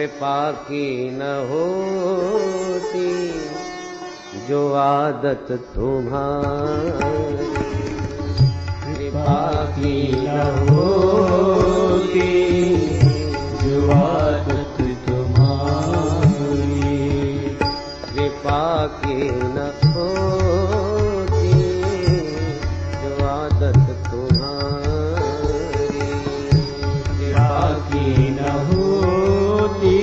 कृपा की न होती जो आदत तुम्हारी, कृपा की न होती जो आदत तुम्हारी, कृपा की न होती जो आदत तुम्हारी, कृपा की न होती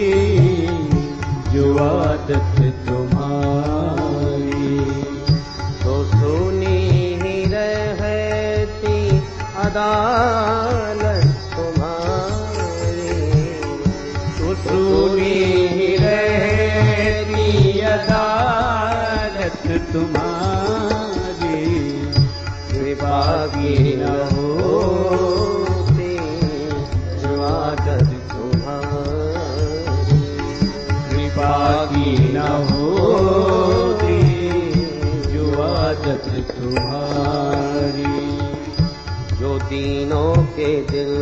जो आदत तुम्हारी, तो सुनी ही रहती अदालत तुम्हारी, तो सुनी ही रहती अदालत तुम्हारी, कृपा की न होती जो आदत तुम्हारी, कृपा की न होती जो आदत तुम्हारी, जो दीनों के दिल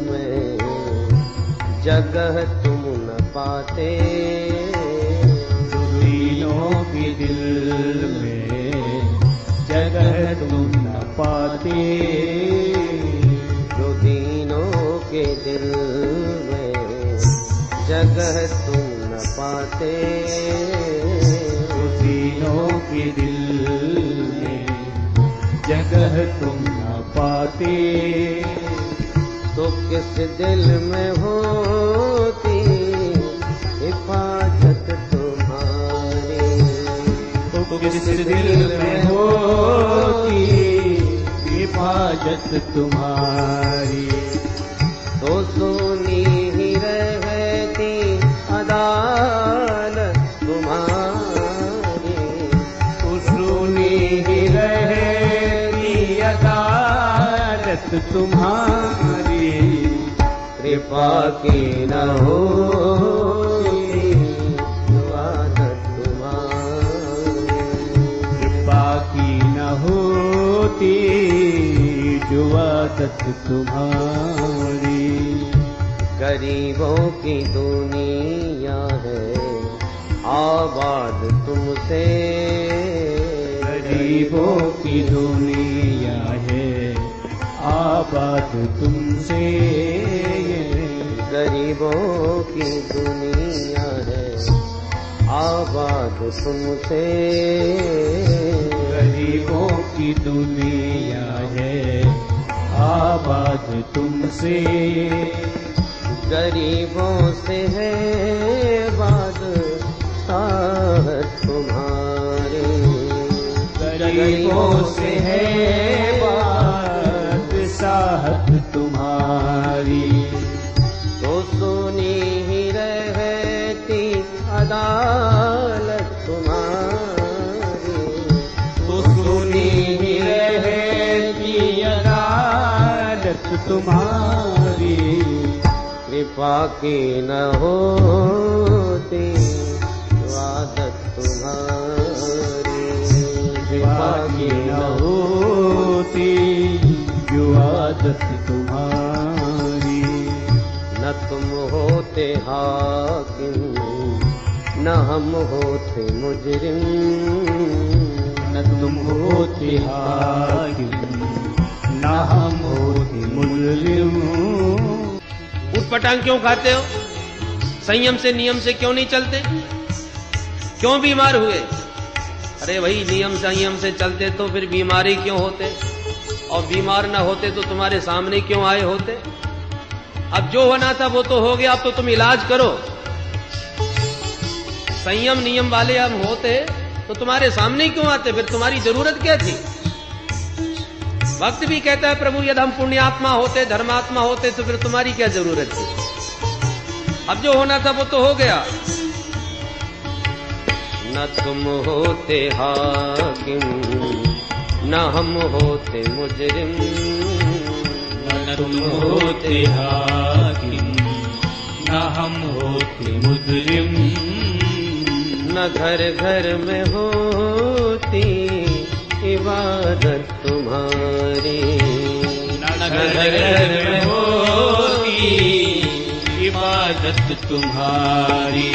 में जगह तुम न पाते, जो दीनों के दिल में जगह तुम न पाते, जो दीनों के दिल में जगह तुम न पाते, जो दीनों के दिल में जगह तुम न पाते, तो किस दिल में होती हिफाजत तुम्हारी, तो किस दिल में होती हिफाजत तुम्हारी, तो सुनी ही रहती अदालत तुम्हारी, तो सुनी ही रहती अदालत तुम्हारी, कृपा की न होती जो आदत तुम्हारी, कृपा की न होती जो आदत तुम्हारी, गरीबों की दुनिया है आबाद तुमसे, गरीबों की दुनिया है आबाद तुमसे, गरीबों की दुनिया है आबाद तुमसे, गरीबों की दुनिया है आबाद तुमसे, गरीबों से है बादशाहत तुम्हारी, गरीबों से है बादशाहत तुम्हारी, तो सुनी ही रहती अदालत तुम्हारी, तो सुनी ही रहती अदालत तुम्हारी, कृपा की न होती जो आदत तुम्हारी, कृपा की न होती जो आदत तुम्हारी, न तुम होते हाकिम न हम होते मुजरिम, न तुम होते हाकिम न हम होते मुजरिम, उटपटांग क्यों खाते हो? संयम से नियम से क्यों नहीं चलते? क्यों बीमार हुए? अरे भाई नियम संयम से चलते तो फिर बीमारी क्यों होते, और बीमार ना होते तो तुम्हारे सामने क्यों आए होते? अब जो होना था वो तो हो गया, अब तो तुम इलाज करो। संयम नियम वाले हम होते तो तुम्हारे सामने क्यों आते, फिर तुम्हारी जरूरत क्या थी? भक्त भी कहता है प्रभु यदि हम पुण्यात्मा होते धर्मात्मा होते तो फिर तुम्हारी क्या जरूरत थी? अब जो होना था वो तो हो गया। न तुम होते हाकिम न हम होते मुजरिम, न तुम होते हाकिम न हम होते मुजरिम, न घर घर में होती इबादत तुम्हारी, न घर घर में होती इबादत तुम्हारी।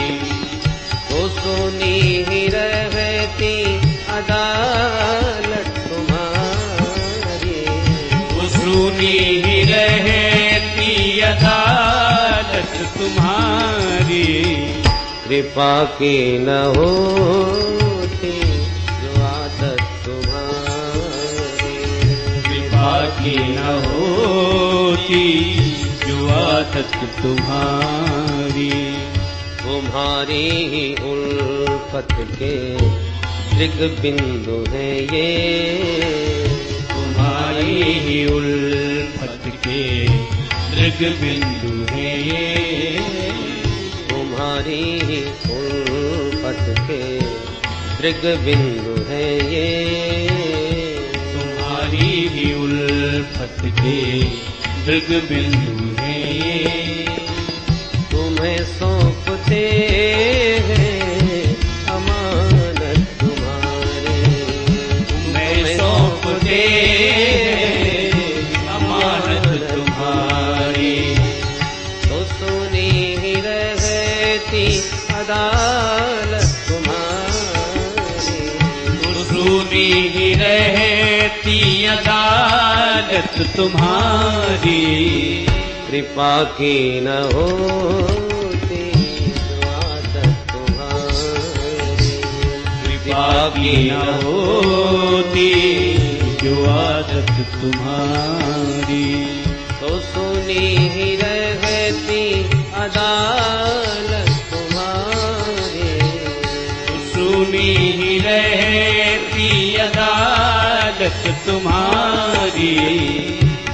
तो सुनी ही रहती अदालत तुम्हारी। वो सुनी ही रहती अदालत तुम्हारी। कृपा की न होती जो आदत तुम्हारी। कृपा की न होती जो आदत तुम्हारी। तुम्हारी ही उल्फत के दृग बिंदु है ये। तुम्हारी ही उल्फत के दृग बिंदु है ये। तुम्हारी ही उल्फत के दृग बिंदु है ये। तुम्हारी ही उल्फत के दृग बिंदु है ये। तुम्हें सौंपते हैं अमानत तुम्हारी। तुम्हें सौंपते हैं अमानत तुम्हारी। तो सुनी ही रहती अदालत तुम्हारी। तो सुनी ही रहती अदालत तुम्हारी। कृपा की न होती जो आदत तुम्हारी। कृपा की न होती जो आदत तुम्हारी। तो सुनी ही रहती अदालत तुम्हारी। तो सुनी ही रहती अदालत तुम्हारी।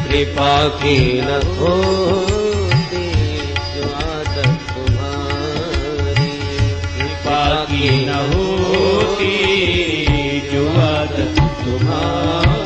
कृपा की न होती जो आदत तुम्हारी। कृपा की न होती जो आदत तुम्हारी।